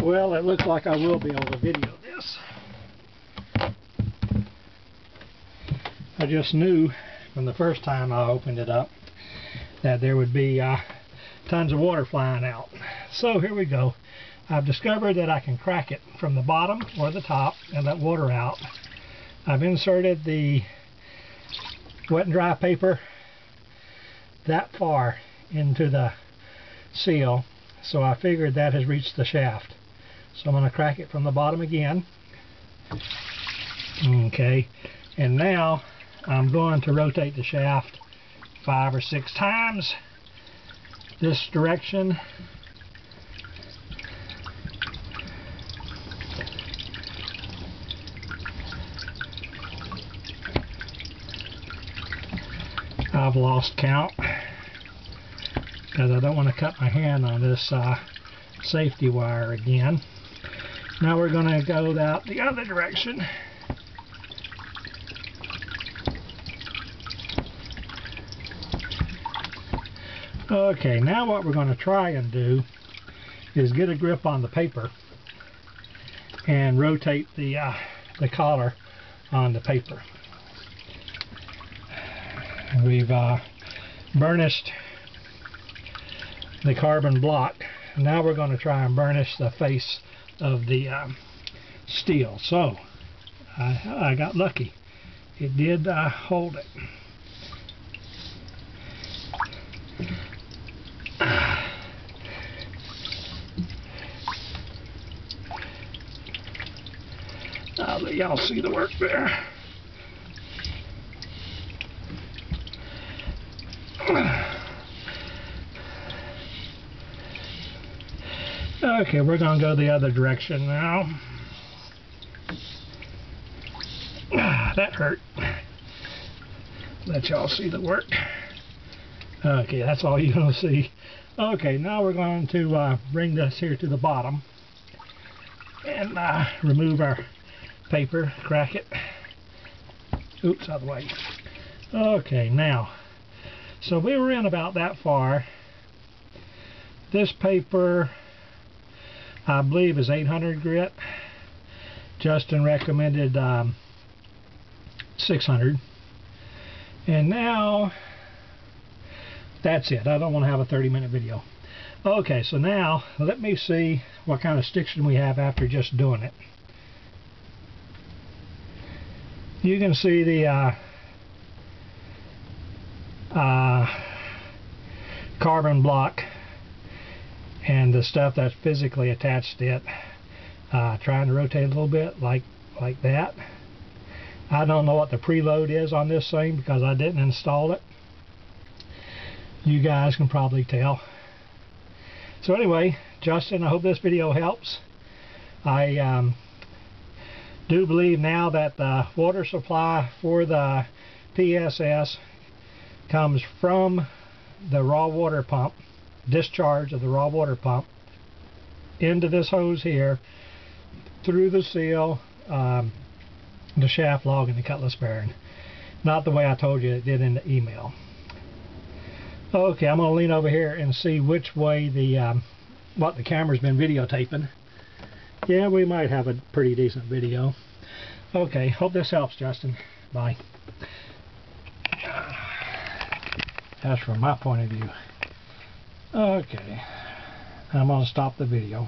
Well, it looks like I will be able to video this. I just knew from the first time I opened it up that there would be tons of water flying out. So here we go. I've discovered that I can crack it from the bottom or the top and let water out. I've inserted the wet and dry paper that far into the seal, so I figured that has reached the shaft. So I'm going to crack it from the bottom again. Okay, and now I'm going to rotate the shaft 5 or 6 times this direction. I've lost count because I don't want to cut my hand on this safety wire again. Now we're going to go out the other direction. Okay, now what we're going to try and do is get a grip on the paper and rotate the collar on the paper. We've burnished the carbon block. Now we're going to try and burnish the face of the steel. So I got lucky. It did hold it. I'll let y'all see the work there. Okay, we're going to go the other direction now. That hurt. Let y'all see the work. Okay, that's all you're going to see. Okay, now we're going to bring this here to the bottom and remove our paper, crack it. Oops, out of the way. Okay, now, so we were in about that far. This paper, I believe, is 800 grit. Justin recommended 600. And now, that's it. I don't want to have a 30-minute video. Okay, so now, let me see what kind of stiction we have after just doing it. You can see the carbon block and the stuff that's physically attached to it. Trying to rotate a little bit like that. I don't know what the preload is on this thing because I didn't install it. You guys can probably tell. So anyway, Justin, I hope this video helps. I do believe now that the water supply for the PSS comes from the raw water pump, discharge of the raw water pump into this hose here, through the seal, the shaft log, and the cutlass bearing. Not the way I told you it did in the email. Okay, I'm going to lean over here and see which way the what the camera's been videotaping. Yeah, we might have a pretty decent video. Okay, hope this helps, Justin. Bye. That's from my point of view. Okay, I'm going to stop the video.